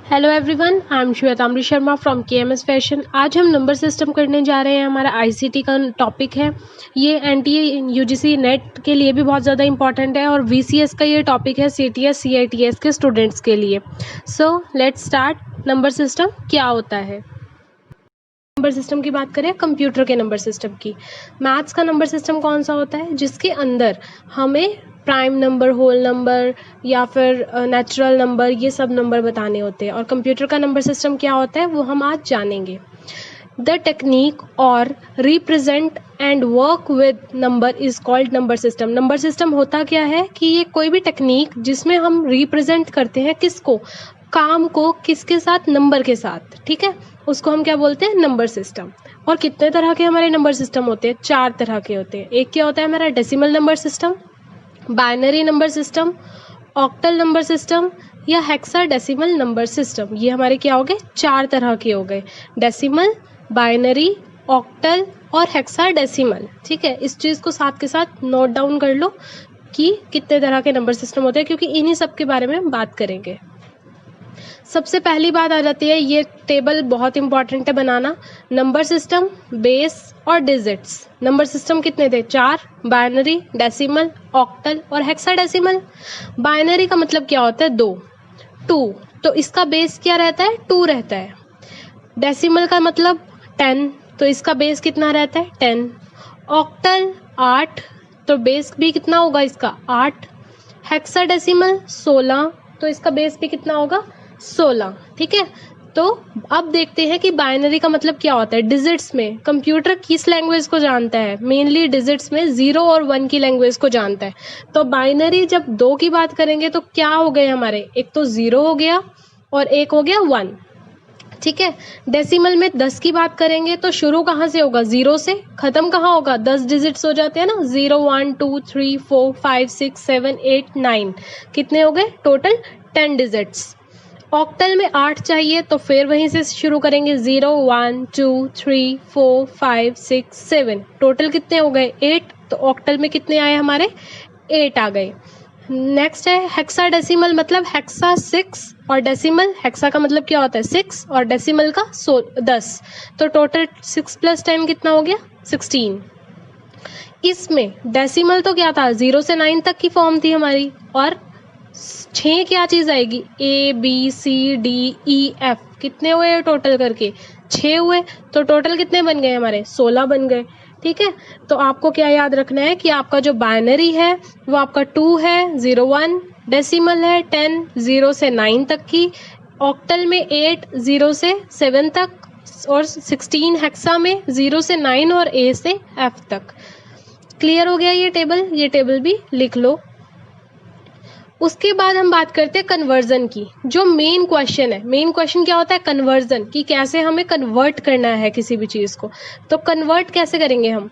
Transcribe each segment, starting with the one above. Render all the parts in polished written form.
Hello everyone, I am Shwetambari Sharma from KMS fashion. आज हम number system करने जा रहे हैं। हमारा आईसीटी का टॉपिक है। ये एनटीए यूजीसी नेट के लिए भी बहुत ज़्यादा इंपॉर्टेंट है और वीसीएस का ये टॉपिक है सीटीएस सीआईटीएस के स्टूडेंट्स के लिए। So let's start. Number system क्या होता है? नंबर सिस्टम की बात करें कंप्यूटर के नंबर सिस्टम की। मैथ्स का नंबर सिस्टम कौन सा होता है? जिसके अंदर हमें प्राइम नंबर, होल नंबर या फिर नेचुरल नंबर, ये सब नंबर बताने होते हैं। और कंप्यूटर का नंबर सिस्टम क्या होता है वो हम आज जानेंगे। द टेक्निक और represent and work with number is called number system. Number system होता क्या है कि ये कोई भी टेक्निक जिसमें हम रिप्रेजेंट करते हैं किसको, काम को, किसके साथ, नंबर के साथ, ठीक है, उसको हम क्या बोलते हैं? Number system. और कितने तरह के हमारे नंबर सिस्टम होते हैं? 4 तरह के होते हैं। एक क्या होता है हमारा decimal number system, binary number system, octal number system या हेक्साडेसिमल नंबर सिस्टम। ये हमारे क्या हो गए? 4 तरह के हो गए, डेसिमल, बाइनरी, ऑक्टल और हेक्साडेसिमल। ठीक है, इस चीज़ को साथ के साथ नोट डाउन कर लो कि कितने तरह के नंबर सिस्टम होते हैं, क्योंकि इन्हीं सब के बारे में हम बात करेंगे। सबसे पहली बात आ जाती है, ये टेबल बहुत इंपॉर्टेंट है बनाना। नंबर सिस्टम, बेस और डिजिट्स। नंबर सिस्टम कितने थे? 4, बाइनरी, डेसिमल, ऑक्टल और हेक्साडेसिमल। बाइनरी का मतलब क्या होता है? 2, तो इसका बेस क्या रहता है? 2 रहता है। डेसिमल का मतलब 10, तो इसका बेस कितना रहता है? 10। ऑक्टल 8, तो बेस भी कितना होगा इसका? 8। हेक्साडेसिमल 16, तो इसका बेस भी कितना होगा? 16। ठीक है, तो अब देखते हैं कि बाइनरी का मतलब क्या होता है। डिजिट्स में कंप्यूटर किस लैंग्वेज को जानता है? मेनली डिजिट्स में 0 और 1 की लैंग्वेज को जानता है। तो बाइनरी जब 2 की बात करेंगे तो क्या हो गए हमारे? एक तो 0 हो गया और एक हो गया 1। ठीक है, डेसिमल में 10 की बात करेंगे तो शुरू कहाँ से होगा? 0 से। खत्म कहाँ होगा? 10 डिजिट्स हो जाते हैं ना, 0 1 2 3 4 5 6 7 8 9। कितने हो गए टोटल? 10 डिजिट्स। ऑक्टल में 8 चाहिए तो फिर वहीं से शुरू करेंगे, 0 1 2 3 4 5 6 7। टोटल कितने हो गए? 8। तो ऑक्टल में कितने आए हमारे? 8 आ गए। नेक्स्ट है हेक्साडेसिमल, मतलब हेक्सा 6 और डेसिमल, हेक्सा का मतलब क्या होता है? 6 और डेसिमल का 10। तो टोटल 6 + 10 कितना हो गया? 16। इसमें डेसिमल तो क्या था? 0 से 9 तक की फॉर्म थी हमारी, और 6 क्या चीज आएगी? A B C D E F। कितने हुए टोटल करके? 6 हुए। तो टोटल कितने बन गए हमारे? 16 बन गए। ठीक है, तो आपको क्या याद रखना है कि आपका जो बाइनरी है वो आपका 2 है, 0 1, डेसिमल है 10 0 से 9 तक की, ऑक्टल में 8 0 से 7 तक, और 16 हेक्सा में 0 से 9 और A से F तक। क्लियर हो गया ये टेबल? ये टेबल भी लिख लो। उसके बाद हम बात करते हैं कन्वर्जन की, जो मेन क्वेश्चन है। मेन क्वेश्चन क्या होता है? कन्वर्जन, कि कैसे हमें कन्वर्ट करना है किसी भी चीज़ को। तो कन्वर्ट कैसे करेंगे हम?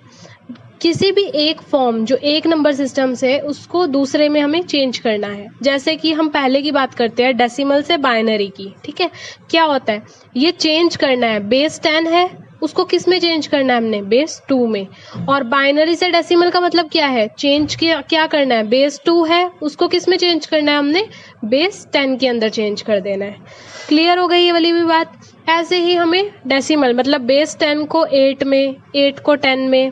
किसी भी एक फॉर्म जो एक नंबर सिस्टम से, उसको दूसरे में हमें चेंज करना है। जैसे कि हम पहले की बात करते हैं डेसिमल से बाइनरी की। ठीक है, क्या होता है? ये चेंज करना है। बेस 10 है, उसको किस में चेंज करना है हमने? बेस 2 में। और बाइनरी से डेसिमल का मतलब क्या है? चेंज क्या करना है? बेस 2 है, उसको किस में चेंज करना है हमने? बेस 10 के अंदर चेंज कर देना है। क्लियर हो गई ये वाली भी बात? ऐसे ही हमें डेसिमल मतलब बेस 10 को 8 में, 8 को 10 में,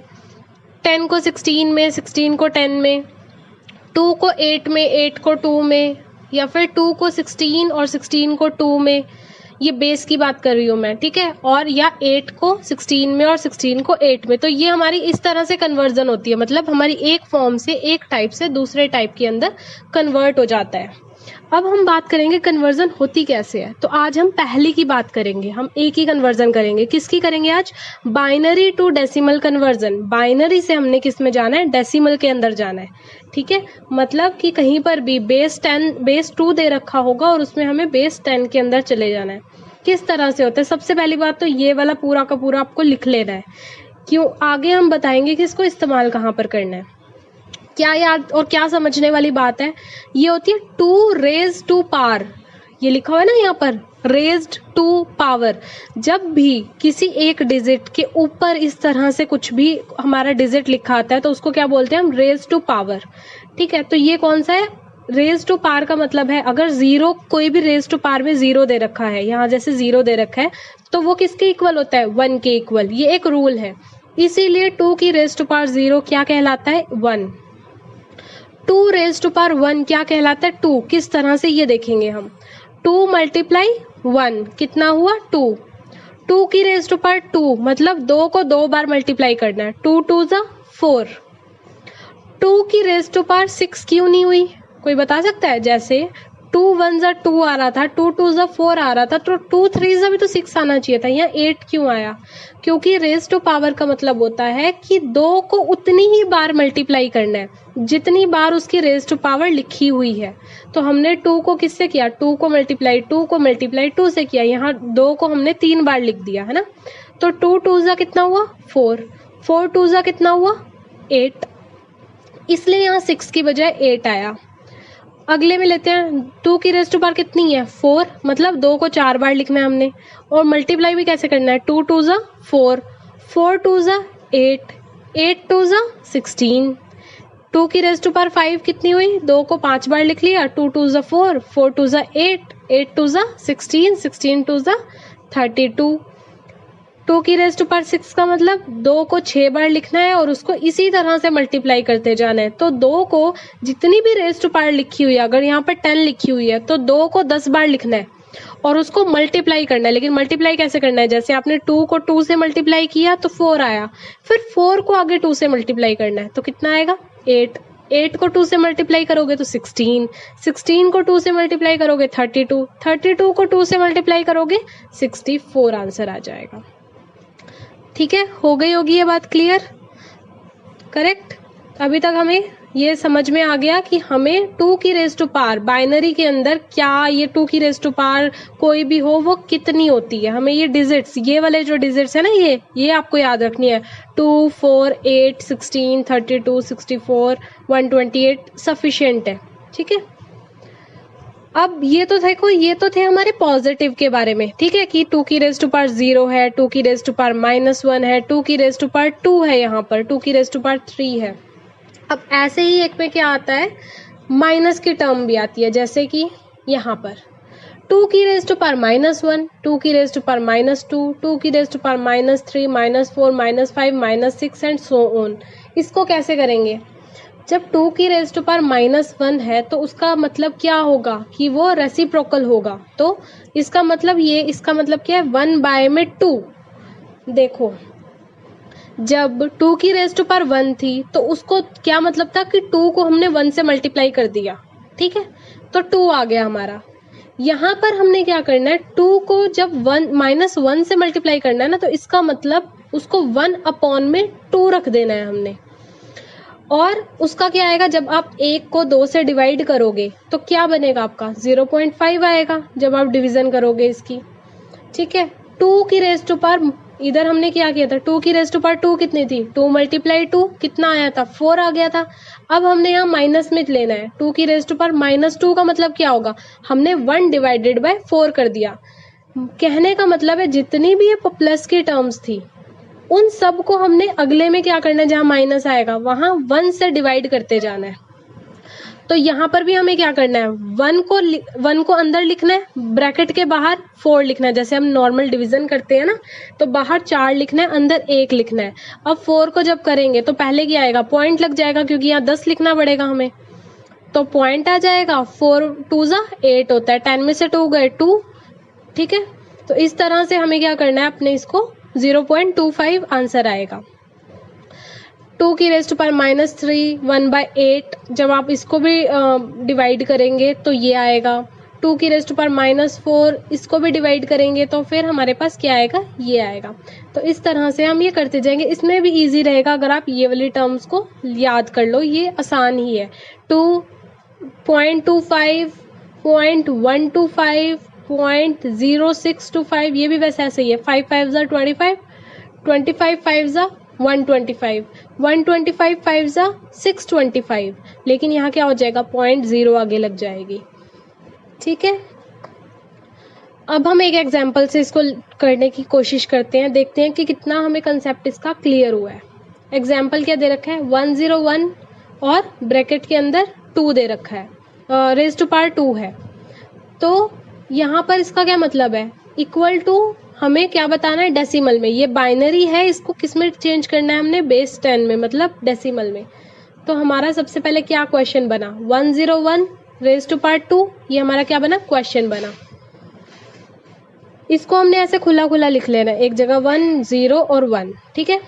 10 को 16 में, 16 को 10 में, 2 को 8 में, 8 को 2 में, या फिर 2 को 16 और 16 को 2 में। ये बेस की बात कर रही हूँ मैं, ठीक है, और या 8 को 16 में और 16 को 8 में। तो ये हमारी इस तरह से कन्वर्जन होती है, मतलब हमारी एक फॉर्म से, एक टाइप से दूसरे टाइप के अंदर कन्वर्ट हो जाता है। अब हम बात करेंगे कन्वर्जन होती कैसे है। तो आज हम पहली की बात करेंगे। हम एक ही कन्वर्जन करेंगे। किसकी करेंगे आज? Binary to decimal conversion. Binary से हमने किस में जाना है? डेसिमल के अंदर जाना है। ठीक है, मतलब कि कहीं पर भी बेस 2 दे रखा होगा और उसमें हमें बेस 10 के अंदर चले जाना है। किस तरह से होता है? सबसे पहली बात तो ये वाला पूरा का पूरा आपको लिख लेना है, क्यों आगे हम बताएंगे कि इसको इस्तेमाल कहाँ पर करना है। क्या याद और क्या समझने वाली बात है? ये होती है 2 raised to power। ये लिखा हुआ है ना यहाँ पर, raised to power। जब भी किसी एक डिजिट के ऊपर इस तरह से कुछ भी हमारा डिजिट लिखा आता है तो उसको क्या बोलते हैं हम? raised to power। ठीक है, तो ये कौन सा है? रेज टू पावर का मतलब है अगर जीरो, कोई भी रेज टू पावर में जीरो दे रखा है, यहाँ जैसे जीरो दे रखा है, तो वो किसके इक्वल होता है, 1 के इक्वल। ये एक रूल है, इसीलिए 2 की रेज टू पावर 0 क्या कहलाता है, 1। 2 रेज टू पावर 1 क्या कहलाता है, 2। किस तरह से ये देखेंगे हम, 2 मल्टीप्लाई 1 कितना हुआ, 2। 2 की रेज टू पावर 2 मतलब 2 को 2 बार मल्टीप्लाई करना है, 2 2 जा 4। 2 की रेज टू पावर 6 क्यों नहीं हुई, कोई बता सकता है। जैसे 2 1 जा 2 आ रहा था, 2 2 जा 4 आ रहा था, तो 2 3 जा भी तो 6 आना चाहिए था, यहाँ 8 क्यों आया, क्योंकि रेज टू पावर का मतलब होता है कि 2 को उतनी ही बार मल्टीप्लाई करना है जितनी बार उसकी रेज टू पावर लिखी हुई है। तो हमने 2 को किससे किया, 2 को मल्टीप्लाई 2 से किया, यहाँ 2 को हमने 3 बार लिख दिया है ना। तो 2 2 जा कितना हुआ, 4, 4 2 जा कितना हुआ, 8, इसलिए यहाँ 6 की बजाय 8 आया। अगले में लेते हैं, 2 की रेज टू पावर कितनी है, 4, मतलब 2 को 4 बार लिखना है हमने, और मल्टीप्लाई भी कैसे करना है, 2 2 जा 4, 4 2 जा 8, 8 2 जा 16। 2 की रेज टू पावर 5 कितनी हुई, 2 को 5 बार लिख लिया, 2 2 जा 4, 4 2 जा 8, 8 2 जा 16, 16 2 जा 32। 2 की रेज टू पावर 6 का मतलब 2 को 6 बार लिखना है और उसको इसी तरह से मल्टीप्लाई करते जाना है। तो 2 को जितनी भी रेज टू पावर लिखी हुई है, अगर यहाँ पर 10 लिखी हुई है तो 2 को 10 बार लिखना है और उसको मल्टीप्लाई करना है। लेकिन मल्टीप्लाई कैसे करना है, जैसे आपने 2 को 2 से मल्टीप्लाई किया तो 4 आया, फिर 4 को आगे 2 से मल्टीप्लाई करना है तो कितना आएगा, 8, 8 को 2 से मल्टीप्लाई करोगे तो 16, 16 को 2 से मल्टीप्लाई करोगे 32, 32 को 2 से मल्टीप्लाई करोगे 64 आंसर आ जाएगा। ठीक है, हो गई होगी ये बात क्लियर, करेक्ट। अभी तक हमें ये समझ में आ गया कि हमें 2 की रेज टू पावर बाइनरी के अंदर क्या, ये 2 की रेज टू पावर कोई भी हो वो कितनी होती है। हमें ये डिजिट्स, ये वाले जो डिजिट्स है ना, ये आपको याद रखनी है, 2 4 8 16 32 64 128 सफिशिएंट है। ठीक है, अब ये तो देखो, ये तो थे हमारे पॉजिटिव के बारे में, ठीक है, कि 2 की रेज टू पावर 0 है, 2 की रेज टू पावर -1 है, 2 की रेज टू पावर 2 है, यहाँ पर 2 की रेज टू पावर 3 है। अब ऐसे ही एक में क्या आता है, माइनस की टर्म भी आती है, जैसे कि यहाँ पर 2 की रेज टू पावर -1, 2 की रेज टू पावर -2, 2 की raise to power -3 -4 -5 -6 and so on. इसको कैसे करेंगे, जब 2 की रेज टू पावर -1 है तो उसका मतलब क्या होगा कि वो रेसिप्रोकल होगा। तो इसका मतलब इसका मतलब क्या है, 1/2। देखो, जब 2 की रेज टू पावर 1 थी तो उसको क्या मतलब था कि 2 को हमने 1 से मल्टीप्लाई कर दिया, ठीक है, तो 2 आ गया हमारा। यहाँ पर हमने क्या करना है, 2 को जब -1 से मल्टीप्लाई करना है ना, तो इसका मतलब उसको 1/2 रख देना है हमने। और उसका क्या आएगा, जब आप 1 को 2 से डिवाइड करोगे तो क्या बनेगा आपका, 0.5 आएगा जब आप डिवीजन करोगे इसकी। ठीक है, 2 की रेज टू पावर, इधर हमने क्या किया था, 2 की रेज टू पावर 2 कितनी थी, 2 × 2 कितना आया था, 4 आ गया था। अब हमने यहाँ माइनस में लेना है, 2 की रेज टू पावर -2 का मतलब क्या होगा, हमने 1/4 कर दिया। कहने का मतलब है जितनी भी ये प्लस की टर्म्स थी उन सब को हमने अगले में क्या करना है, जहां माइनस आएगा वहां 1 से डिवाइड करते जाना है। तो यहाँ पर भी हमें क्या करना है, 1 को अंदर लिखना है, ब्रैकेट के बाहर 4 लिखना है, जैसे हम नॉर्मल डिवीजन करते हैं ना, तो बाहर 4 लिखना है, अंदर 1 लिखना है। अब 4 को जब करेंगे तो पहले क्या आएगा, पॉइंट लग जाएगा, क्योंकि यहाँ 10 लिखना पड़ेगा हमें, तो पॉइंट आ जाएगा, 4 2 जा 8 होता है, 10 में से 2 गए 2। ठीक है, तो इस तरह से हमें क्या करना है, अपने इसको 0.25 आंसर आएगा। 2 की रेज टू पावर -3 1/8, जब आप इसको भी डिवाइड करेंगे तो ये आएगा। 2 की रेज टू पावर -4, इसको भी डिवाइड करेंगे तो फिर हमारे पास क्या आएगा, ये आएगा। तो इस तरह से हम ये करते जाएंगे। इसमें भी इजी रहेगा अगर आप ये वाली टर्म्स को याद कर लो, ये आसान ही है। 2.25 0.125 0.0625, ये भी वैसे ऐसे ही है। 5 5 जा 25, 25 5 जा 125, 125 5 जा 625, लेकिन यहाँ क्या हो जाएगा, 0.0 आगे लग जाएगी। ठीक है, अब हम एक एग्जाम्पल से इसको करने की कोशिश करते हैं, देखते हैं कि कितना हमें कंसेप्ट इसका क्लियर हुआ है। एग्जाम्पल क्या दे रखा है, 101 और ब्रैकेट के अंदर 2 दे रखा है। रेज टू पावर 2 है। तो यहाँ पर इसका क्या मतलब है, इक्वल टू हमें क्या बताना है, डेसिमल में। ये बाइनरी है, इसको किस में चेंज करना है हमने, बेस 10 में, मतलब डेसिमल में। तो हमारा सबसे पहले क्या क्वेश्चन बना, 101 रेज टू पावर 2, ये हमारा क्या बना, क्वेश्चन बना। इसको हमने ऐसे खुला खुला लिख लेना, एक जगह 1 0 और 1, ठीक है।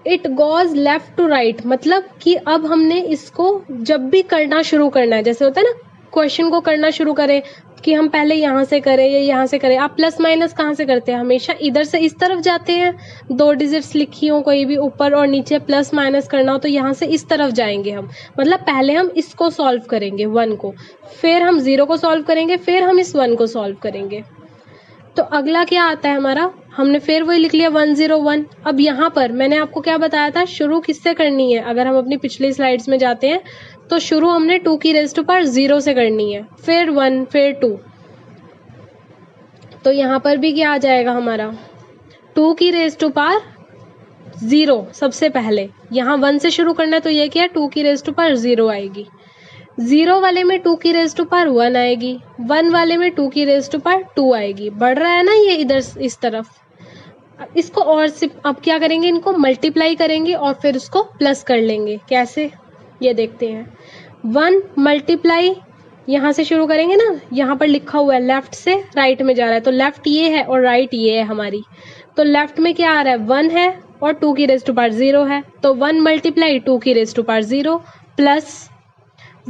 It goes left to right, मतलब कि अब हमने इसको जब भी करना शुरू करना है, जैसे होता है ना क्वेश्चन को करना शुरू करें कि हम पहले यहाँ से करें या यहाँ से करें। आप प्लस माइनस कहाँ से करते हैं, हमेशा इधर से इस तरफ जाते हैं, 2 डिजिट्स लिखी हो कोई भी, ऊपर और नीचे प्लस माइनस करना हो तो यहाँ से इस तरफ जाएंगे हम। मतलब पहले हम इसको सॉल्व करेंगे 1 को, फिर हम 0 को सॉल्व करेंगे, फिर हम इस 1 को सॉल्व करेंगे। तो अगला क्या आता है हमारा, हमने फिर वही लिख लिया 101। अब यहाँ पर मैंने आपको क्या बताया था, शुरू किससे करनी है। अगर हम अपनी पिछली स्लाइड्स में जाते हैं तो शुरू हमने 2 की रेज़ टू पावर 0 से करनी है, फिर 1, फिर 2। तो यहाँ पर भी क्या आ जाएगा हमारा, 2 की रेज़ टू पावर 0 सबसे पहले, यहाँ 1 से शुरू करना है तो ये क्या है, 2 की रेज़ टू पावर 0 आएगी। 0 वाले में 2 की रेज़ टू पावर 1 आएगी, 1 वाले में 2 की रेज़ टू पावर 2 आएगी। बढ़ रहा है ना ये इधर इस तरफ। इसको और अब क्या करेंगे, इनको मल्टीप्लाई करेंगे और फिर उसको प्लस कर लेंगे। कैसे, ये देखते हैं। 1 मल्टीप्लाई, यहाँ से शुरू करेंगे ना, यहाँ पर लिखा हुआ है लेफ्ट से राइट में जा रहा है, तो लेफ्ट ये है और राइट ये है हमारी। तो लेफ्ट में क्या आ रहा है, 1 है और 2 की रेज़ टू पावर 0 है, तो 1 मल्टीप्लाई 2 की raise to power 0 plus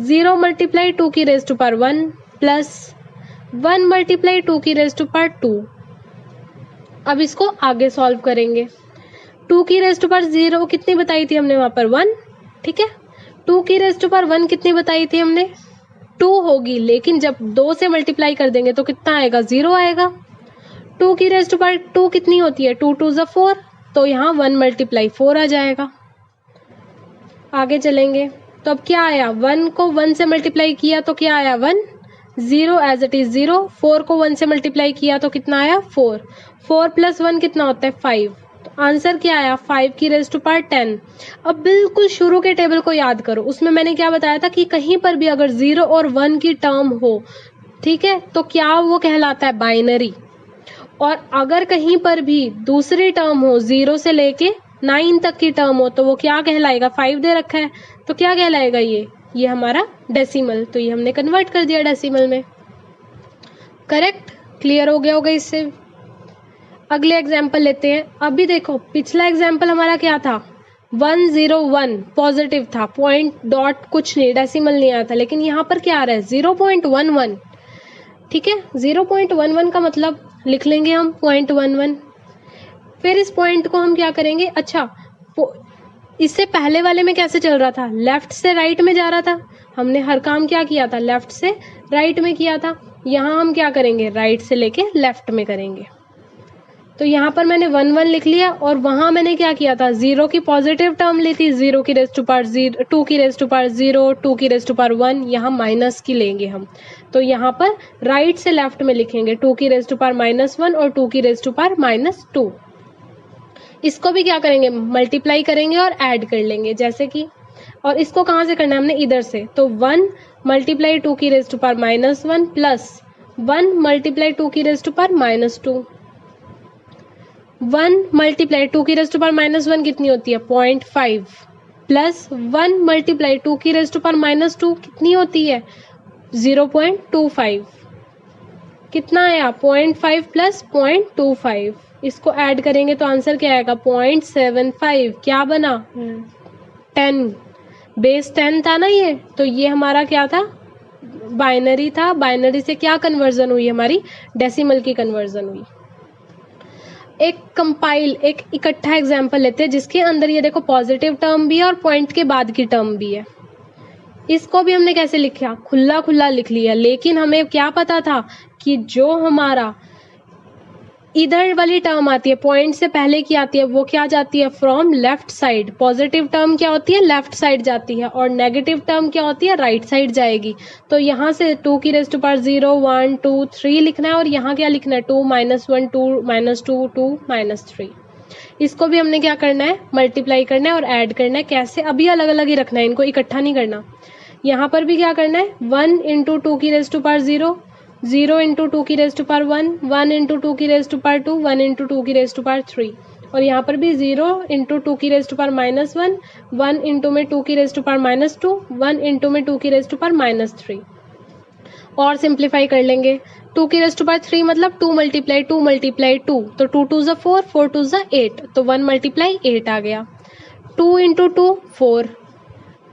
0 multiply 2 की raise to power 1 plus 1 multiply 2 की रेज़ टू पावर 2। अब इसको आगे सॉल्व करेंगे। 2 की रेज़ टू पावर 0 कितनी बताई थी हमने वहाँ पर, 1, ठीक है। 2 की रेज़ टू पावर 1 कितनी बताई थी हमने, 2 होगी, लेकिन जब 2 से मल्टीप्लाई कर देंगे तो कितना आएगा, 0 आएगा। 2 की रेज़ टू पावर 2 कितनी होती है, 2 2 ज़ा 4, तो यहाँ 1 मल्टीप्लाई 4 आ जाएगा। आगे चलेंगे तो अब क्या आया, 1 को 1 से मल्टीप्लाई किया तो क्या आया, 1, 0 एज इट इज 0। 4 को 1 से मल्टीप्लाई किया तो कितना आया, 4। 4 प्लस 1 कितना होता है, 5। तो आंसर क्या आया, 5 की रेज़ टू पावर 10। अब बिल्कुल शुरू के टेबल को याद करो, उसमें मैंने क्या बताया था कि कहीं पर भी अगर 0 और 1 की टर्म हो, ठीक है, तो क्या वो कहलाता है, बाइनरी। और अगर कहीं पर भी दूसरी टर्म हो, 0 से लेके 9 तक की टर्म हो, तो वो क्या कहलाएगा, 5 दे रखा है तो क्या कहलाएगा, ये हमारा डेसिमल। तो ये हमने कन्वर्ट कर दिया डेसिमल में। करेक्ट, क्लियर हो गया होगा इससे। अगले एग्जाम्पल लेते हैं। अभी देखो पिछला एग्जाम्पल हमारा क्या था, 101 पॉजिटिव था, पॉइंट डॉट कुछ नहीं, डेसिमल नहीं आया था, लेकिन यहाँ पर क्या आ रहा है, 0.11, ठीक है। 0.11 का मतलब लिख लेंगे हम 0.11। फिर इस पॉइंट को हम क्या करेंगे, अच्छा इससे पहले वाले में कैसे चल रहा था, लेफ्ट से राइट में जा रहा था। हमने हर काम क्या किया था, लेफ्ट से राइट में किया था। यहाँ हम क्या करेंगे, राइट से लेके लेफ्ट में करेंगे। तो यहाँ पर मैंने 1 लिख लिया और वहाँ मैंने क्या किया था, 0 की पॉजिटिव टर्म ली थी, 0 की रेज़ टू पावर 0, 2 की रेज़ टू पावर 0, 2 की रेज़ टू पावर 1, यहाँ माइनस की लेंगे हम। तो यहाँ पर राइट से लेफ्ट में लिखेंगे 2 की रेज़ टू पावर -1 और 2 की रेज़ टू पावर -2। इसको भी क्या करेंगे, मल्टीप्लाई करेंगे और ऐड कर लेंगे, जैसे कि, और इसको कहाँ से करना है हमने, इधर से। तो 1 मल्टीप्लाई 2 की raise to power -1 plus 1 multiply 2 की रेज़ टू पावर -2। 1 मल्टीप्लाई 2 की रेज़ टू पावर -1 कितनी होती है, 0.5 प्लस 1 मल्टीप्लाई 2 की रेज़ टू पावर -2 कितनी होती है, 0.25। कितना आया, 0.5 प्लस 0.25। इसको ऐड करेंगे तो आंसर क्या आएगा, 0.75। क्या बना, 10, बेस 10 था ना ये, तो ये हमारा क्या था, बाइनरी था। बाइनरी से क्या कन्वर्जन हुई, हमारी डेसिमल की कन्वर्जन हुई। एक इकट्ठा एग्जाम्पल लेते हैं जिसके अंदर ये देखो पॉजिटिव टर्म भी है और पॉइंट के बाद की टर्म भी है। इसको भी हमने कैसे लिखा, खुला खुला लिख लिया, लेकिन हमें क्या पता था कि जो हमारा इधर वाली टर्म आती है, पॉइंट से पहले की आती है, वो क्या जाती है, from left side. Positive term क्या होती है, लेफ्ट साइड जाती है, और नेगेटिव टर्म क्या होती है, राइट साइड जाएगी। तो यहाँ से 2 की रेज़ टू पावर 0, 1, 2, 3 लिखना है, और यहाँ क्या लिखना है, 2, -1, 2, -2, 2, -3। इसको भी हमने क्या करना है, मल्टीप्लाई करना है और ऐड करना है। कैसे, अभी अलग अलग ही रखना है, इनको इकट्ठा नहीं करना। यहाँ पर भी क्या करना है, 1 इंटू 2 की रेज़ टू पावर 0, 0 इंटू 2 की रेज़ टू पावर 1, 1 इंटू 2 की रेज़ टू पावर 2, 1 इंटू 2 की रेज़ टू पावर 3, और यहाँ पर भी 0 इंटू 2 की रेज़ टू पावर -1, 1 इंटू में 2 की रेज़ टू पावर -2, 1 इंटू में 2 की रेज़ टू पावर -3। और सिंप्लीफाई कर लेंगे, 2 की रेज़ टू पावर 3 मतलब 2 मल्टीप्लाई 2 मल्टीप्लाई 2, तो 2 2 ज़ा 4, 4 2 ज़ा 8, तो 1 मल्टीप्लाई 8 आ गया। 2 इंटू 2 4,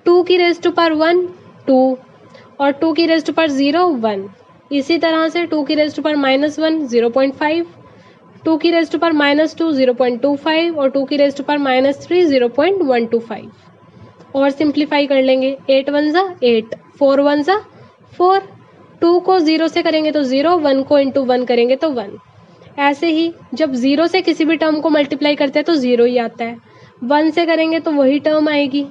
2 की रेज़ टू पावर 1 2, और 2 की रेज़ टू पावर 0 1। इसी तरह से 2 की रेज़ टू पावर -1 0.5, 2 की रेज़ टू पावर -2 0.25, और 2 की रेज़ टू पावर -3 0.125। और सिंप्लीफाई कर लेंगे, 8 1 ज़ा 8, 4 1 ज़ा 4, 2 को 0 से करेंगे तो 0, 1 को इंटू 1 करेंगे तो 1। ऐसे ही जब 0 से किसी भी टर्म को मल्टीप्लाई करते हैं तो 0 ही आता है, 1 से करेंगे तो वही टर्म आएगी।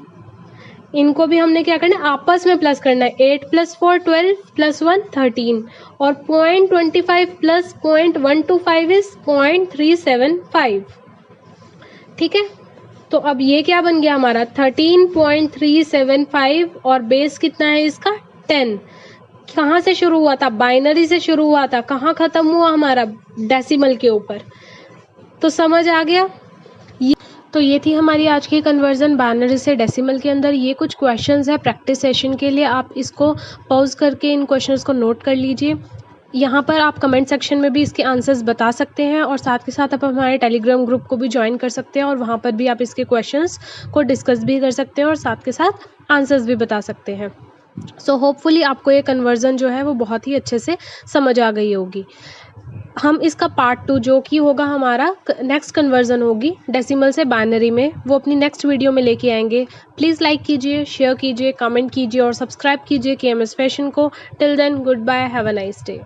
इनको भी हमने क्या करना है, आपस में प्लस करना है। 8 + 4 12 + 1 13, और 0.25 + 0.125 इज 0.375। ठीक है, तो अब ये क्या बन गया हमारा 13.375, और बेस कितना है इसका 10। कहाँ से शुरू हुआ था, बाइनरी से शुरू हुआ था, कहाँ खत्म हुआ हमारा, डेसिमल के ऊपर। तो समझ आ गया। तो ये थी हमारी आज की कन्वर्जन बाइनरी से डेसिमल के अंदर। ये कुछ क्वेश्चंस है प्रैक्टिस सेशन के लिए, आप इसको पॉज करके इन क्वेश्चंस को नोट कर लीजिए। यहाँ पर आप कमेंट सेक्शन में भी इसके आंसर्स बता सकते हैं, और साथ के साथ आप हमारे टेलीग्राम ग्रुप को भी ज्वाइन कर सकते हैं, और वहाँ पर भी आप इसके क्वेश्चंस को डिस्कस भी कर सकते हैं और साथ के साथ आंसर्स भी बता सकते हैं। सो होपफुली आपको ये कन्वर्जन जो है वो बहुत ही अच्छे से समझ आ गई होगी। हम इसका पार्ट 2 जो कि होगा हमारा नेक्स्ट कन्वर्जन होगी डेसिमल से बाइनरी में, वो अपनी नेक्स्ट वीडियो में लेके आएंगे। प्लीज़ लाइक कीजिए, शेयर कीजिए, कमेंट कीजिए और सब्सक्राइब कीजिए KMS फैशन को। Till then goodbye, have a nice day.